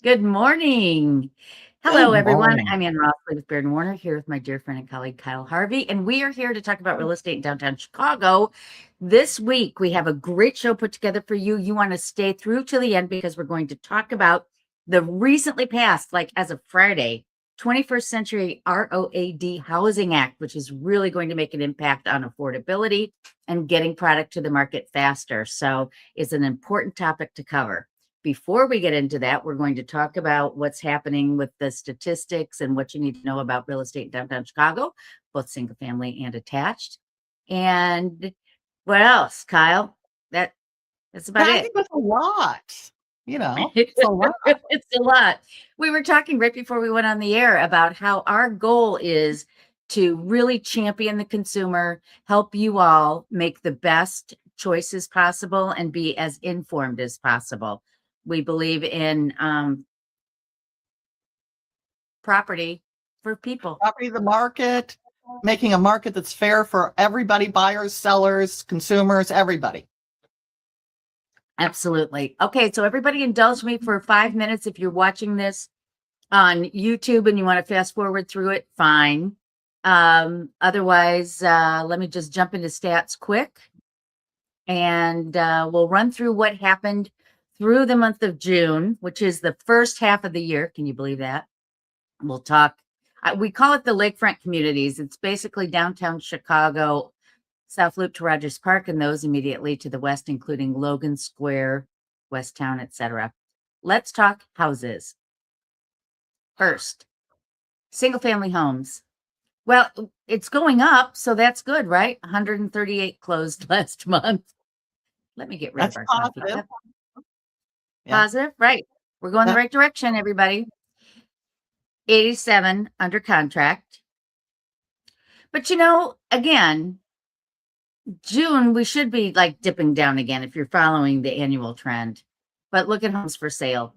Good morning. Good Hello, everyone. morning. I'm Ann Rossley with Baird and Warner here with my dear friend and colleague Kyle Harvey, and we are here to talk about real estate in downtown Chicago. This week, we have a great show put together for you. You want to stay through to the end because we're going to talk about the recently passed, like as of Friday, 21st Century ROAD Housing Act, which is really going to make an impact on affordability and getting product to the market faster. So it's an important topic to cover. Before we get into that, we're going to talk about what's happening with the statistics and what you need to know about real estate in downtown Chicago, both single family and attached. And what else, Kyle? That's about I it. think that's a lot. It's a lot. It's a lot. We were talking right before we went on the air about how our goal is to really champion the consumer, help you all make the best choices possible, and be as informed as possible. We believe in property for people. Property, the market, making a market that's fair for everybody, buyers, sellers, consumers, everybody. Absolutely. Okay, so everybody indulge me for 5 minutes. If you're watching this on YouTube and you want to fast forward through it, fine. Otherwise, let me just jump into stats quick, and we'll run through what happened through the month of June, which is the first half of the year. Can you believe that? We'll talk. We call it the lakefront communities. It's basically downtown Chicago, South Loop to Rogers Park, and those immediately to the west, including Logan Square, West Town, etc. Let's talk houses. First, single family homes. Well, it's going up, so that's good, right? 138 closed last month. Let me get rid of That's our coffee positive. cup. Yeah. Positive, right? We're going the Yeah. right direction, everybody. 87 under contract. But again, June, we should be like dipping down again if you're following the annual trend. But look at homes for sale,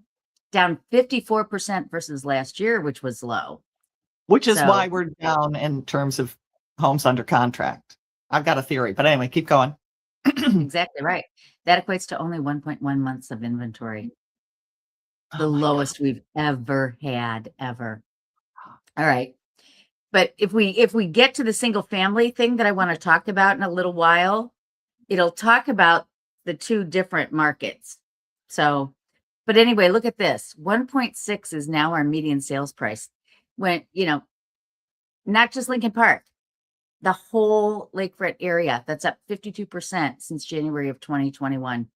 down 54% versus last year, which was low. Which is why So we're down in terms of homes under contract. I've got a theory, but anyway, keep going. exactly right. That equates to only 1.1 months of inventory, the Oh my God. lowest we've ever had, ever. All right. But if we get to the single family thing that I want to talk about in a little while, it'll talk about the two different markets. So, but anyway, look at this. 1.6 is now our median sales price. When, not just Lincoln Park, the whole lakefront area, that's up 52% since January of 2021.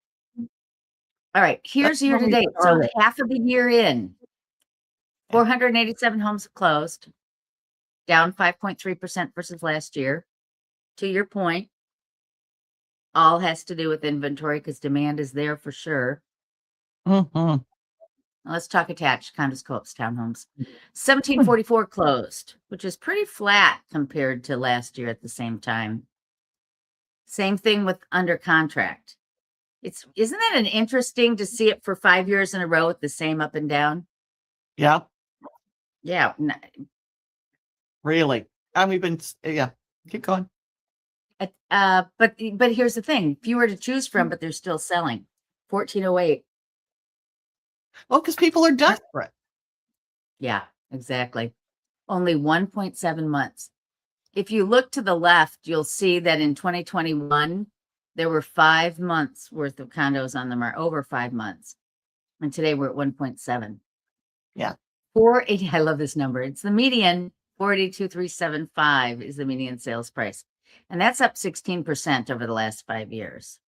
All right, That's here's year when to we date. So started. half of the year in, Yeah. 487 homes closed, down 5.3% versus last year. To your point, all has to do with inventory because demand is there for sure. Mhm. Now let's talk attached condos, co-ops, townhomes. 1744 closed, which is pretty flat compared to last year at the same time. Same thing with under contract. Isn't that an interesting to see it for 5 years in a row with the same up and down? Yeah, Yeah. really. And we've been, yeah, keep going. But here's the thing: fewer to choose from, but they're still selling. 1408. Well, because people are desperate. Yeah, exactly. Only 1.7 months. If you look to the left, you'll see that in 2021, there were 5 months worth of condos on the market, over 5 months. And today we're at 1.7. Yeah. 480, I love this number. It's the median, 482,375 is the median sales price. And that's up 16% over the last 5 years.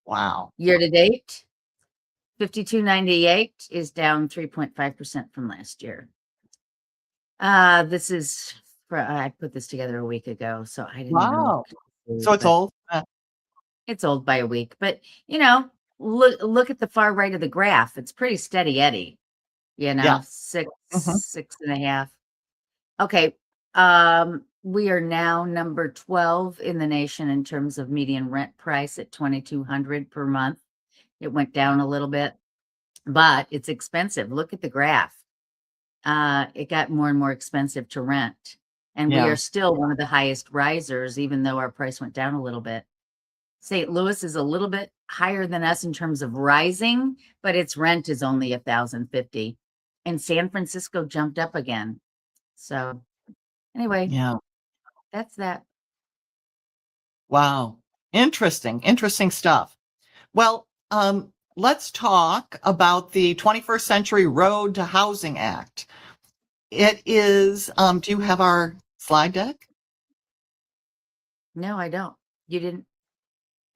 Wow. Year to date, 5298 is down 3.5% from last year. This is I put this together a week ago, so I didn't even Wow. look. So it's old. It's old by a week, but look at the far right of the graph. It's pretty steady Eddie. Yeah. Six, Mhm. 6.5. Okay. We are now number 12 in the nation in terms of median rent price at $2,200 per month. It went down a little bit, but it's expensive. Look at the graph. It got more and more expensive to rent. And we Yeah. are still one of the highest risers, even though our price went down a little bit. St. Louis is a little bit higher than us in terms of rising, but its rent is only $1,050. and San Francisco jumped up again. So anyway, Yeah. that's that. Wow. Interesting stuff. Well, let's talk about the 21st Century Road to Housing Act. It is, do you have our slide deck? No, I don't. You didn't.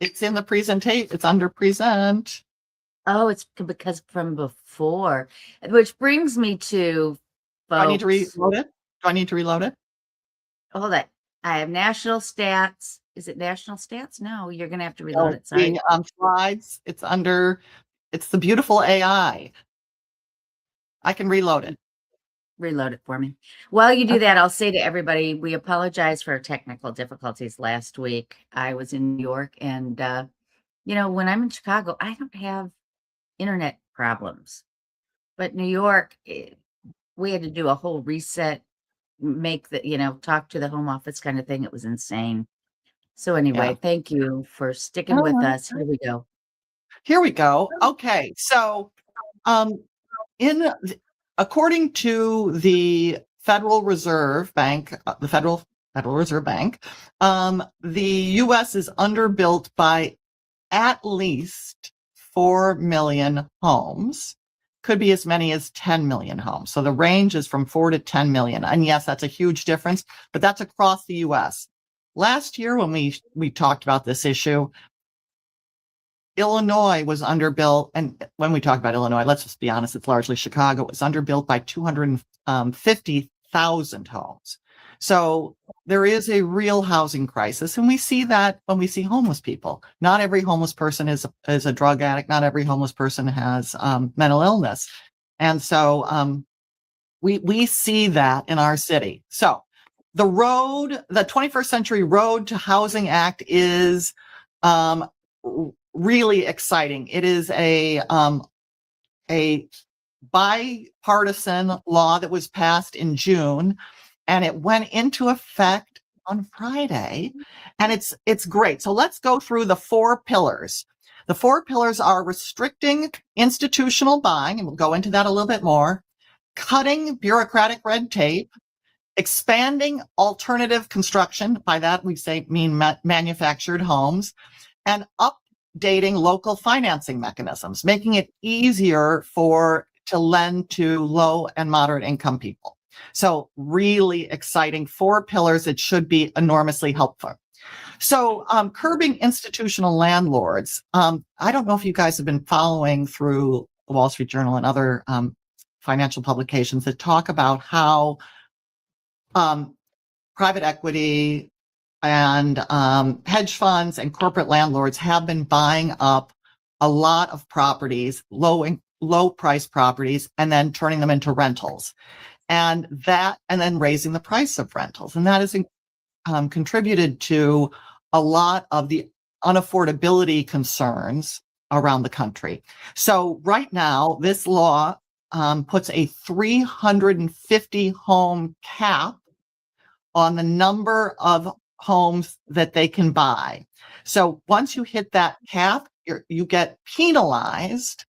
It's in the presentation. It's under present. Oh, it's because from before, which brings me to, Do I need to folks. reload it? Do I need to reload it? Hold on. I have national stats. Is it national stats? No, you're gonna have to reload No, it. Sorry. the slides. It's the beautiful AI. I can reload it. Reload it for me. While you do Okay. that, I'll say to everybody, we apologize for our technical difficulties last week. I was in New York, and when I'm in Chicago, I don't have internet problems. But New York, we had to do a whole reset, talk to the home office kind of thing. It was insane. So Yeah. anyway, thank you for sticking All with right. us. Here we go. Here we go. Okay. So, um, in according to the Federal Reserve Bank, the Federal Reserve Bank, the U.S. is underbuilt by at least 4 million homes. Could be as many as 10 million homes. So the range is from 4 to 10 million. And yes, that's a huge difference, but that's across the US. Last year, when we talked about this issue, Illinois was underbuilt. And when we talk about Illinois, let's just be honest, it's largely Chicago. It was underbuilt by 250,000 homes. So there is a real housing crisis. And we see that when we see homeless people. Not every homeless person is a drug addict. Not every homeless person has mental illness. And so we see that in our city. So the 21st Century Road to Housing Act is really exciting. It is a bipartisan law that was passed in June, and it went into effect on Friday, and it's great. So let's go through the 4 pillars. The 4 pillars are restricting institutional buying, and we'll go into that a little bit more, cutting bureaucratic red tape, expanding alternative construction. By that, we mean manufactured homes, and updating local financing mechanisms, making it easier to lend to low and moderate income people. So really exciting 4 pillars that should be enormously helpful. So curbing institutional landlords. I don't know if you guys have been following through the Wall Street Journal and other financial publications that talk about how private equity and hedge funds and corporate landlords have been buying up a lot of properties, low price properties, and then turning them into rentals, and then raising the price of rentals, and that has contributed to a lot of the unaffordability concerns around the country. So right now, this law puts a 350 home cap on the number of homes that they can buy. So once you hit that cap, you get penalized.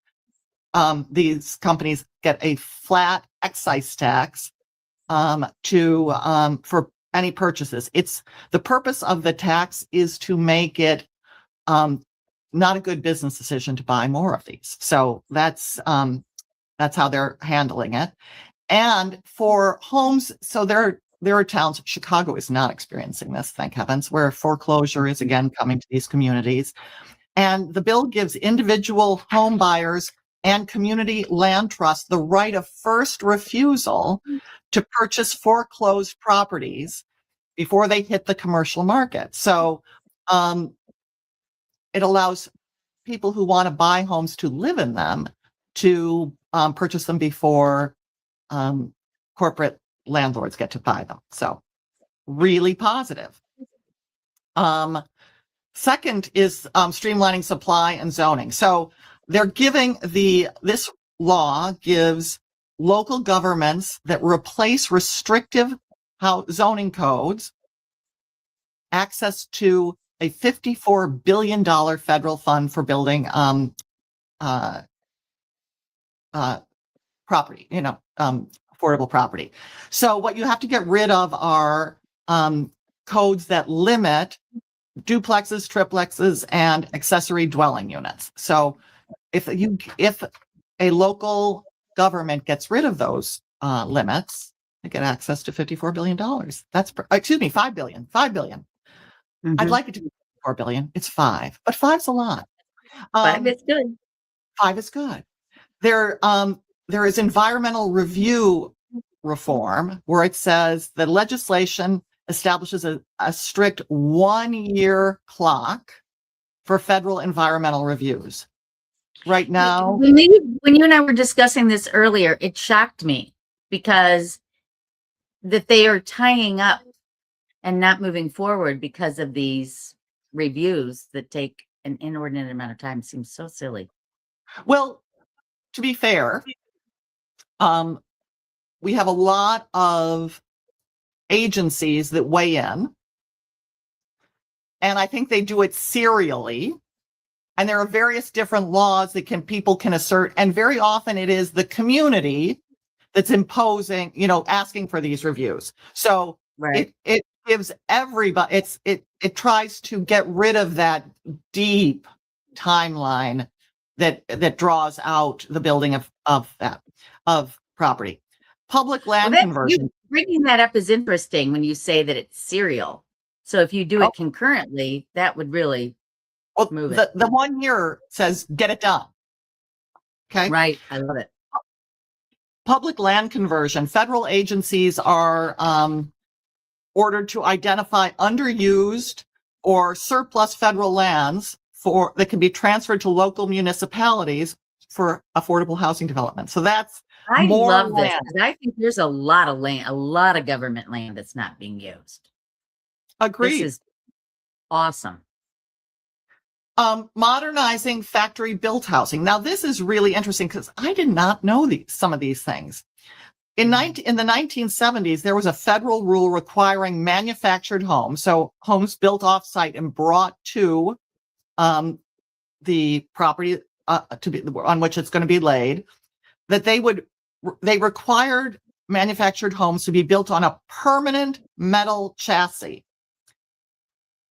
These companies get a flat excise tax for any purchases. The purpose of the tax is to make it not a good business decision to buy more of these. So that's how they're handling it. And for homes, so there are towns, Chicago is not experiencing this, thank heavens, where foreclosure is again coming to these communities. And the bill gives individual home buyers and community land trusts the right of first refusal to purchase foreclosed properties before they hit the commercial market. So it allows people who want to buy homes to live in them to purchase them before corporate landlords get to buy them. So really positive. Second is streamlining supply and zoning. So they're giving this law gives local governments that replace restrictive zoning codes access to a $54 billion federal fund for building property, affordable property. So what you have to get rid of are codes that limit duplexes, triplexes, and accessory dwelling units. So if a local government gets rid of those limits, they get access to $54 billion. That's, excuse me, 5 billion, 5 billion. I'd like it to be 4 billion. It's 5, but 5's a lot. 5 is good. 5 is good. There is environmental review reform where it says the legislation establishes a strict 1-year clock for federal environmental reviews. Right now, When you and I were discussing this earlier, it shocked me because that they are tying up and not moving forward because of these reviews that take an inordinate amount of time. Seems so silly. well, to be fair, we have a lot of agencies that weigh in, and I think they do it serially. And there are various different laws that people can assert, and very often it is the community that's imposing, asking for these reviews. So Right. it gives everybody, it tries to get rid of that deep timeline that draws out the building of property. Public land conversion. Bringing that up is interesting when you say that it's serial. So if you do it concurrently, that would really move it. The 1 year says get it done. Okay. Right. I love it. Public land conversion. Federal agencies are ordered to identify underused or surplus federal lands that can be transferred to local municipalities for affordable housing development. So that's I more love this land. because I think there's a lot of land, a lot of government land that's not being used. Agreed. This is awesome. Modernizing factory built housing. Now, this is really interesting because I did not know some of these things. In the 1970s, there was a federal rule requiring manufactured homes, so homes built off-site and brought to the property on which it's going to be laid, that they required manufactured homes to be built on a permanent metal chassis.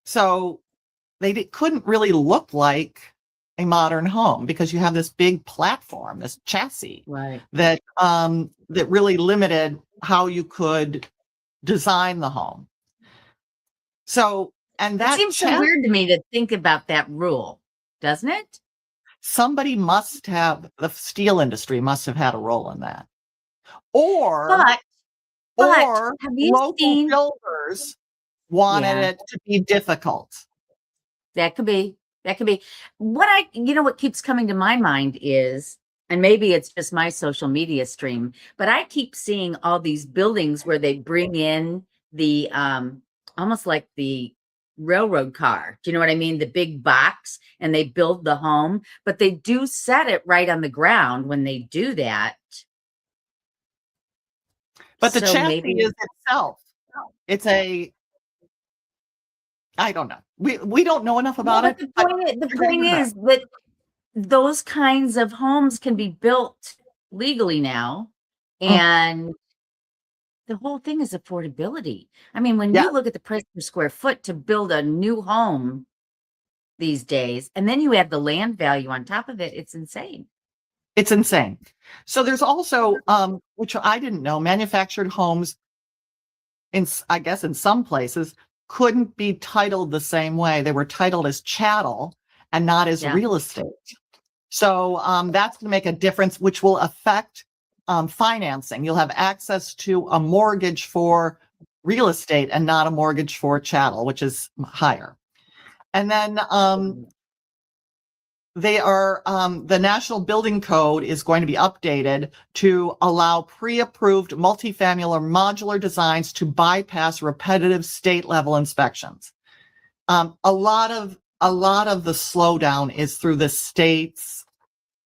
So they couldn't really look like a modern home because you have this big platform, this chassis, right, that really limited how you could design the home. So, and that seems so weird to me to think about that rule, doesn't it? Somebody the steel industry must have had a role in that. Or have you local seen builders wanted it to be difficult. That could be. What keeps coming to my mind is, and maybe it's just my social media stream, but I keep seeing all these buildings where they bring in the almost like the railroad car. Do you know what I mean? The big box, and they build the home, but they do set it right on the ground when they do that. But the chassis is itself. It's I don't know. We don't know enough about it. The point is that those kinds of homes can be built legally now, and the whole thing is affordability. I mean, when you look at the price per square foot to build a new home these days, and then you add the land value on top of it, it's insane. It's insane. So there's also, which I didn't know, manufactured homes I guess in some places couldn't be titled the same way. They were titled as chattel and not as real estate. So that's going to make a difference, which will affect financing. You'll have access to a mortgage for real estate and not a mortgage for chattel, which is higher. And then the National Building Code is going to be updated to allow pre-approved multifamily or modular designs to bypass repetitive state level inspections. A lot of the slowdown is through the state's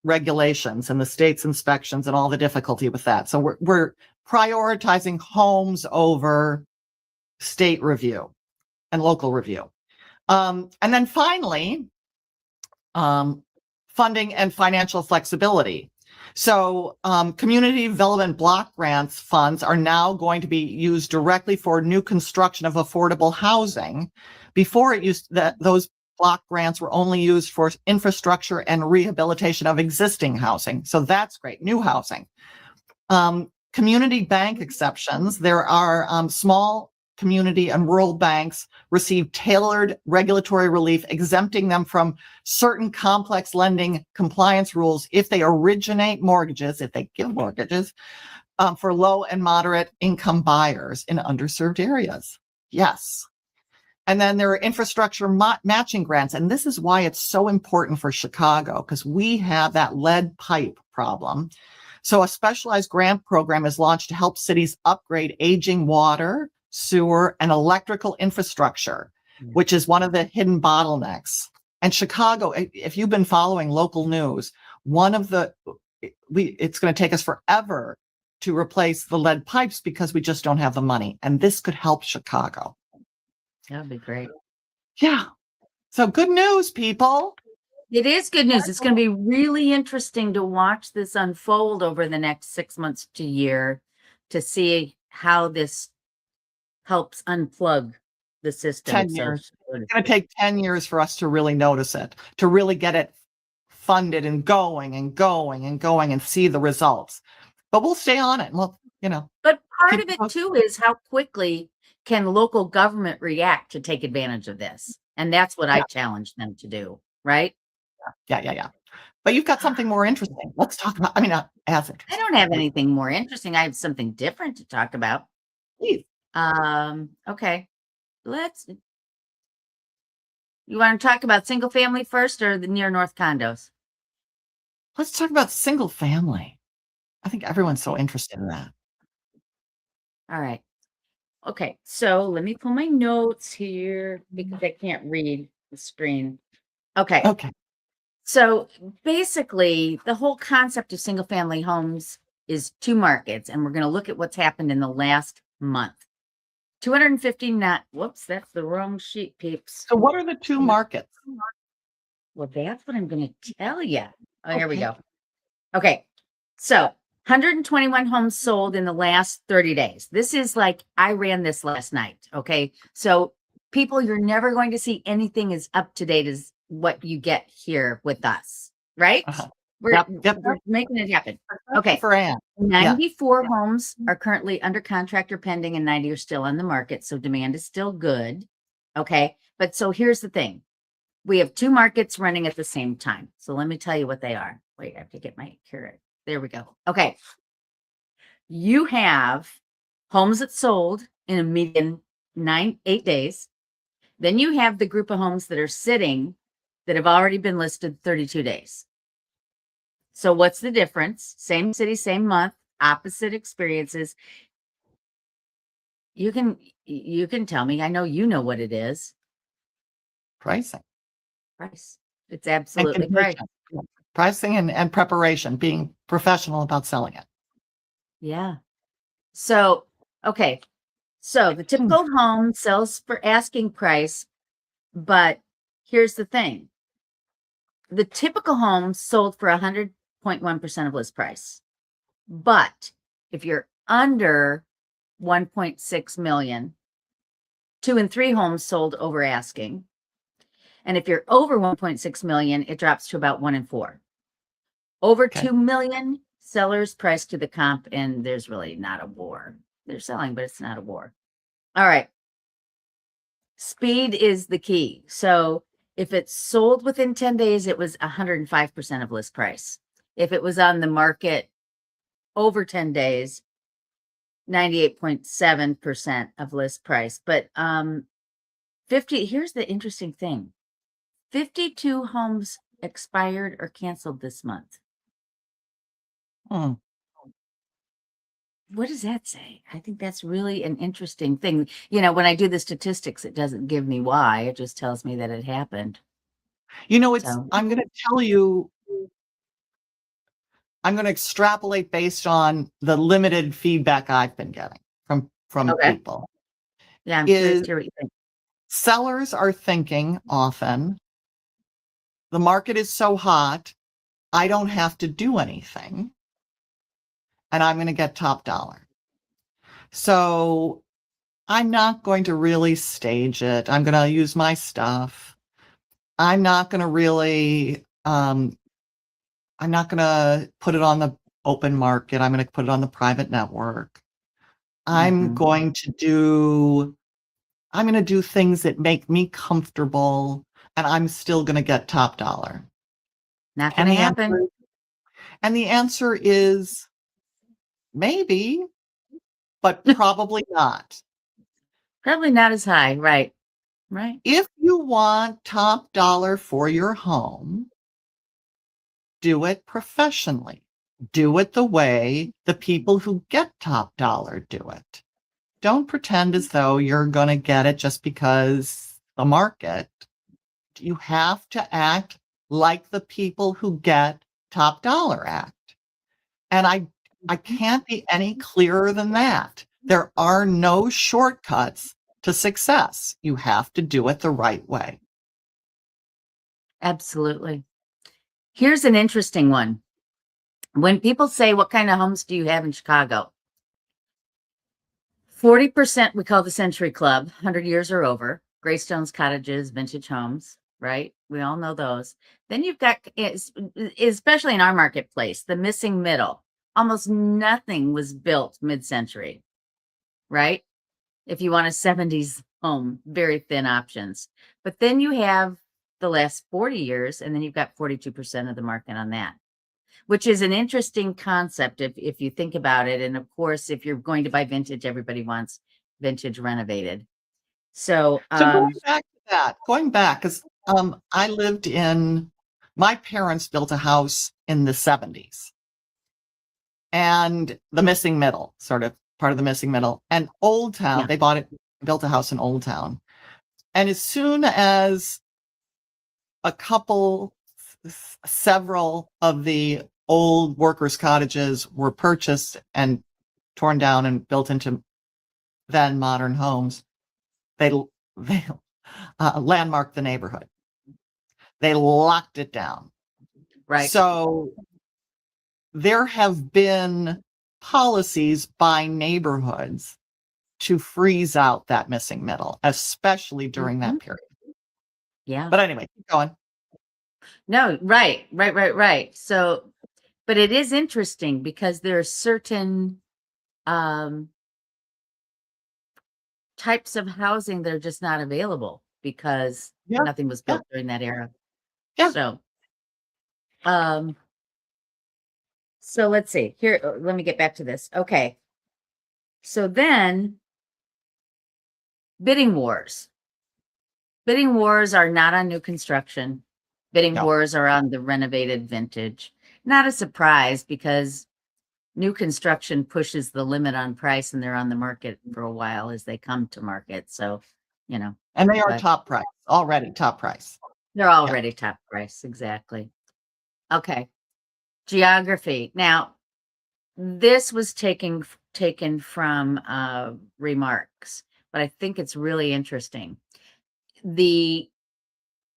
regulations and the state's inspections and all the difficulty with that. So we're prioritizing homes over state review and local review. And then finally, funding and financial flexibility. So community development block grants funds are now going to be used directly for new construction of affordable housing. Before it used that those block grants were only used for infrastructure and rehabilitation of existing housing. So that's great. New housing. Community bank exceptions. There are small community and rural banks receive tailored regulatory relief, exempting them from certain complex lending compliance rules if they originate mortgages, if they give mortgages for low and moderate income buyers in underserved areas. Yes. And then there are infrastructure matching grants. And this is why it's so important for Chicago, because we have that lead pipe problem. So a specialized grant program is launched to help cities upgrade aging water, sewer, and electrical infrastructure, which is one of the hidden bottlenecks. And Chicago, if you've been following local news, it's going to take us forever to replace the lead pipes because we just don't have the money. And this could help Chicago. That'd be great. Yeah. So good news, people. It is good news. It's going to be really interesting to watch this unfold over the next 6 months to year to see how this helps unplug the system. 10 years. It's going to take 10 years for us to really notice it, to really get it funded and going and see the results. But we'll stay on it. Well, But part of it too is how quickly can local government react to take advantage of this? And that's what I challenge them to do, right? Yeah. But you've got something more interesting. Let's talk about, not as interesting. I don't have anything more interesting. I have something different to talk about. Please. Okay. You want to talk about single family first or the near north condos? Let's talk about single family. I think everyone's so interested in that. All right. Okay. So let me pull my notes here because I can't read the screen. Okay. So basically, the whole concept of single family homes is two markets, and we're going to look at what's happened in the last month. 259. Whoops, that's the wrong sheet, peeps. So what are the two markets? Well, that's what I'm going to tell you. Oh, here we go. Okay. So 121 homes sold in the last 30 days. This is like, I ran this last night. Okay. So people, you're never going to see anything as up to date as what you get here with us, right? We're making it happen. Okay. For Ann. 94 homes are currently under contract or pending, and 90 are still on the market. So demand is still good. Okay. But so here's the thing. We have two markets running at the same time. So let me tell you what they are. Wait, I have to get my carrot. There we go. Okay. You have homes that sold in a median 8 days. Then you have the group of homes that are sitting that have already been listed 32 days. So what's the difference? Same city, same month, opposite experiences. You can tell me. I know you know what it is. Pricing. Price. It's absolutely price. Pricing and preparation, being professional about selling it. Yeah. So, okay. So the typical home sells for asking price, but here's the thing. The typical home sold for 100.1% of list price. But if you're under 1.6 million, 2 and 3 homes sold over asking. And if you're over 1.6 million, it drops to about 1 and 4. Over 2 million, sellers priced to the comp, and there's really not a war. They're selling, but it's not a war. All right. Speed is the key. So if it's sold within 10 days, it was 105% of list price. If it was on the market over 10 days, 98.7% of list price. But 50, here's the interesting thing. 52 homes expired or canceled this month. What does that say? I think that's really an interesting thing. When I do the statistics, it doesn't give me why. It just tells me that it happened. I'm going to tell you, I'm going to extrapolate based on the limited feedback I've been getting from people. Yeah, I'm curious to hear what you think. Sellers are thinking often, the market is so hot, I don't have to do anything. and I'm going to get top dollar. So I'm not going to really stage it. I'm going to use my stuff. I'm not going to really, I'm not going to put it on the open market. I'm going to put it on the private network. I'm Mhm. going to do things that make me comfortable, and I'm still going to get top dollar. Not And gonna the happen. answer and the answer is maybe, but probably not. Probably not as high. Right. Right. If you want top dollar for your home, do it professionally. Do it the way the people who get top dollar do it. Don't pretend as though you're going to get it just because the market. You have to act like the people who get top dollar act. And I can't be any clearer than that. There are no shortcuts to success. You have to do it the right way. Absolutely. Here's an interesting one. When people say, what kind of homes do you have in Chicago? 40% we call the Century Club, 100 years or over, Greystones, cottages, vintage homes, right? We all know those. Then you've got, especially in our marketplace, the missing middle. Almost nothing was built mid-century, right? If you want a 70s home, very thin options. But then you have the last 40 years, and then you've got 42% of the market on that, which is an interesting concept if you think about it. And of course, if you're going to buy vintage, everybody wants vintage renovated. So, So going back, because I lived my parents built a house in the 70s, and the missing middle, sort of part of the missing middle, and Old Town, yeah, they built a house in Old Town. And as soon as several of the old workers' cottages were purchased and torn down and built into then modern homes, they landmarked the neighborhood. They locked it down. right. So there have been policies by neighborhoods to freeze out that missing middle, especially during Mhm. that period. Yeah. But anyway, keep going. No, right. So, but it is interesting because there are certain um, types of housing that are just not available because Yeah, nothing was yeah, built during that era. yeah. So, um, so let's see here. Let me get back to this. Okay. So then bidding wars. Bidding wars are not on new construction. Bidding No. wars are on the renovated vintage. Not a surprise because new construction pushes the limit on price and they're on the market for a while as they come to market. So, you know, And they are but top price, already top price. they're Yeah. already top price. Exactly. Okay. Geography. Now, this was taken from remarks, but I think it's really interesting. The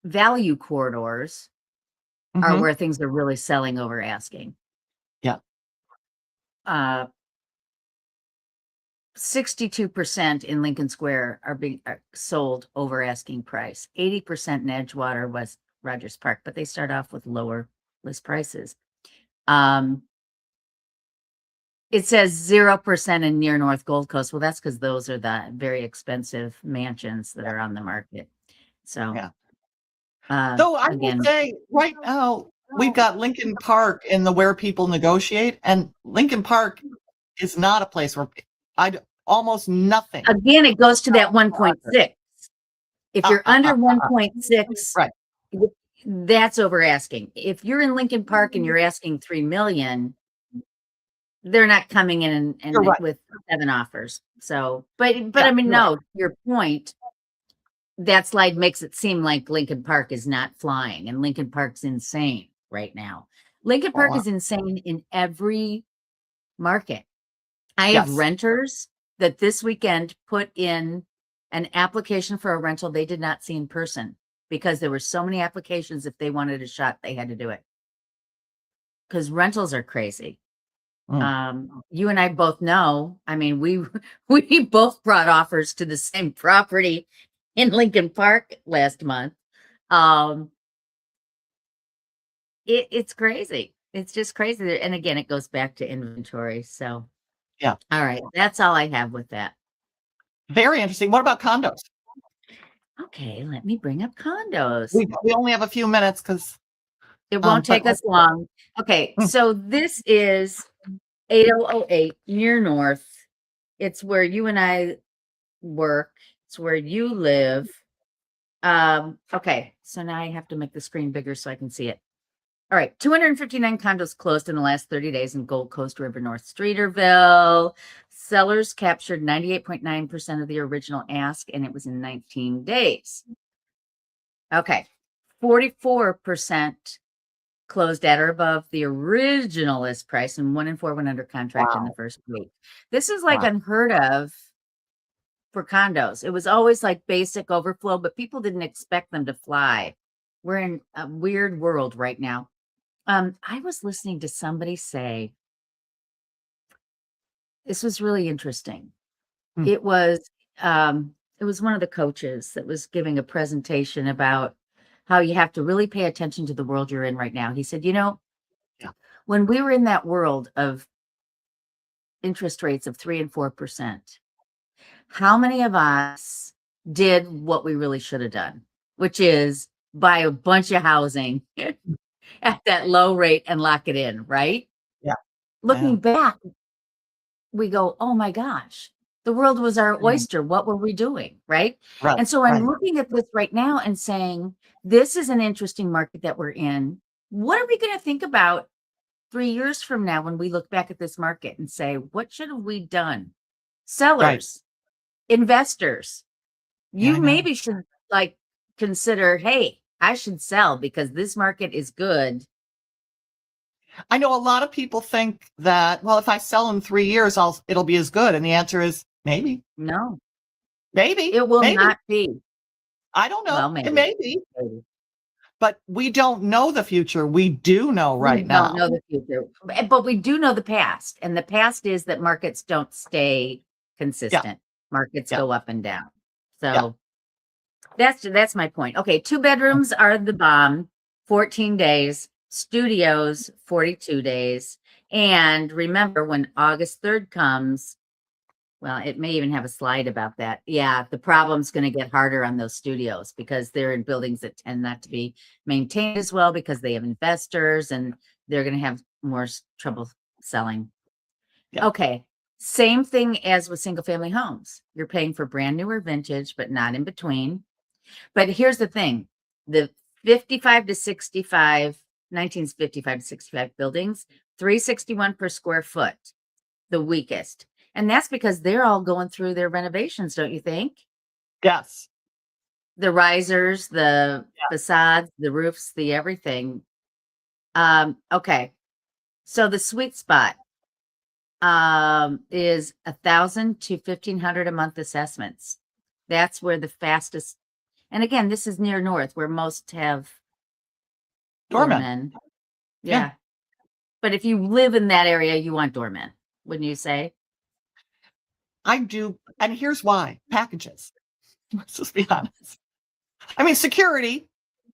value corridors are Hmm. where things are really selling over asking. Yeah. Uh, 62% in Lincoln Square are being sold over asking price. 80% in Edgewater, West Rogers Park, but they start off with lower list prices. Um, it says 0% in near North Gold Coast. Well, that's because those are the very expensive mansions that are on the market. So, Yeah. Though I will again, say right now, we've got Lincoln Park in the where people negotiate, and Lincoln Park is not a place where almost nothing. it goes to that 1.6. If Uh, you're uh, under uh, uh, uh. 1.6, Right. that's over asking. If you're in Lincoln Park and you're asking 3 million, they're not coming in You're and right. with 7 offers. So, but Yeah, I mean, you're right. no, to your point, that slide makes it seem like Lincoln Park is not flying, and Lincoln Park's insane right now. Lincoln Well, Park is insane in every market. I have yes. renters that this weekend put in an application for a rental they did not see in person because there were so many applications. If they wanted a shot, they had to do it because rentals are crazy. You and I both know, I mean, we we both brought offers to the same property in Lincoln Park last month. Um, it's crazy. It's just crazy. And again, it goes back to inventory. So, Yeah. all right, that's all I have with that. Very interesting. What about condos? Okay, let me bring up condos. We only have a few minutes because It won't take us long. Okay, so this is 8008 near North. It's where you and I work. It's where you live. Okay, so now I have to make the screen bigger so I can see it. All right, 259 condos closed in the last 30 days in Gold Coast, River North, Streeterville. Sellers captured 98.9% of the original ask, and it was in 19 days. Okay, 44% closed at or above the original list price, and 1 in 4 went under contract in the first week. This is like unheard of for condos. It was always like basic overflow, but people didn't expect them to fly. We're in a weird world right now. I was listening to somebody say, this was really interesting. It was one of the coaches that was giving a presentation about how you have to really pay attention to the world you're in right now. He said, when we were in that world of interest rates of 3 and 4%, how many of us did what we really should have done, which is buy a bunch of housing at that low rate and lock it in, right? Yeah. Looking back, we go, oh my gosh, the world was our oyster. What were we doing? Right. And so I'm looking at this right now and saying, this is an interesting market that we're in. What are we going to think about 3 years from now when we look back at this market and say, what should have we done? Sellers, investors, you maybe should like consider, hey, I should sell because this market is good. I know a lot of people think that, well, if I sell in 3 years, it'll be as good. And the answer is maybe. No. Maybe. It will not be. I don't know. Well, maybe. It may be. Maybe. But we don't know the future. We do know right now. We don't know the future. But we do know the past. And the past is that markets don't stay consistent. Markets go up and down. So that's my point. Okay, 2 bedrooms are the bomb, 14 days. Studios, 42 days. And remember, when August 3rd comes, well, it may even have a slide about that. Yeah, the problem's going to get harder on those studios because they're in buildings that tend not to be maintained as well because they have investors and they're going to have more trouble selling. Okay, same thing as with single family homes. You're paying for brand new or vintage, but not in between. But here's the thing, the 55 to 65 1955 to 65 buildings, $361 per square foot, the weakest. And that's because they're all going through their renovations, don't you think? Yes. The risers, the facades, the roofs, the everything. Okay. So the sweet spot is 1,000 to 1,500 a month assessments. That's where the fastest, and again, this is near North where most have doormen. Yeah. But if you live in that area, you want doormen, wouldn't you say? I do. And here's why. Packages. Let's just be honest. I mean, security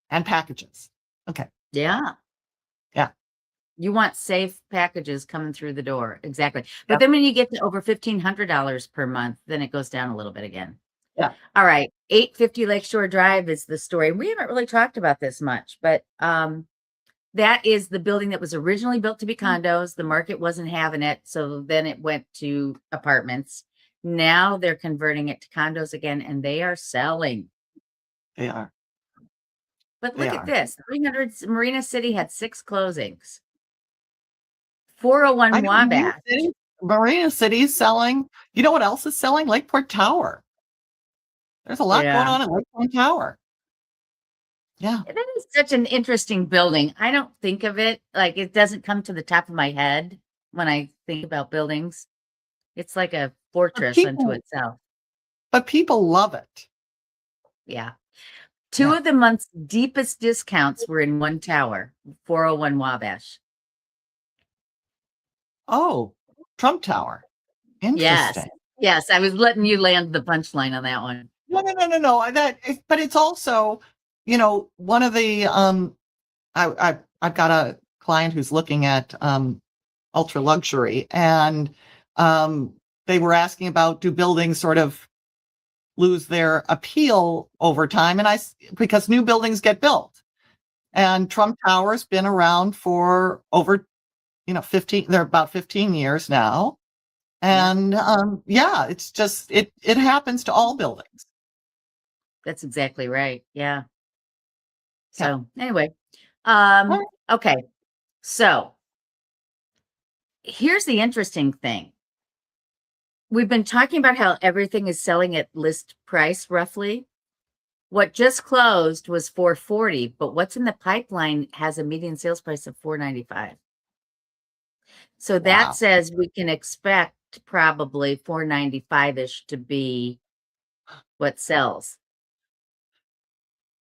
and packages. Okay. Yeah. Yeah. You want safe packages coming through the door. Exactly. But then when you get to over $1,500 per month, then it goes down a little bit again. Yeah. All right. 850 Lakeshore Drive is the story. We haven't really talked about this much, but that is the building that was originally built to be condos. The market wasn't having it. So then it went to apartments. Now they're converting it to condos again, and they are selling. They are. But look at this. 300 Marina City had 6 closings. 401 Wabash. Marina City is selling. You know what else is selling? Lakeport Tower. There's a lot going on at Lakeport Tower. Yeah. That is such an interesting building. I don't think of it, like it doesn't come to the top of my head when I think about buildings. It's like a fortress unto itself. But people love it. Yeah. 2 of the month's deepest discounts were in one tower, 401 Wabash. Oh, Trump Tower. Yes. Interesting. Yes. I was letting you land the punchline on that one. No. But it's also, one of the I've got a client who's looking at ultra luxury, and they were asking about, do buildings sort of lose their appeal over time? And because new buildings get built, and Trump Tower's been around for over 15, they're about 15 years now. And it's just it happens to all buildings. That's exactly right. Yeah. Yeah. So anyway, All right. okay. So here's the interesting thing. We've been talking about how everything is selling at list price roughly. What just closed was 440, but what's in the pipeline has a median sales price of 495. So that Wow. says we can expect probably 495-ish to be what sells.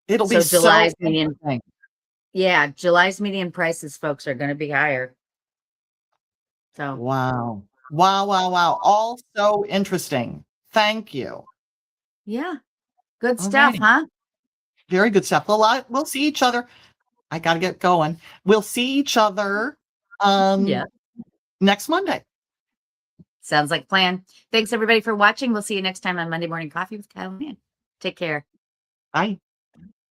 It'll be So so July's median, interesting. July's median prices, folks, are going to be higher. So Wow. Wow. All so interesting. Thank you. yeah, good All stuff, righty. huh? Very good stuff. We'll see each other. I got to get going. We'll see each other Yeah. next Monday. Sounds like a plan. Thanks everybody for watching. We'll see you next time on Monday Morning Coffee with Kyle and Ann. Take care. Bye.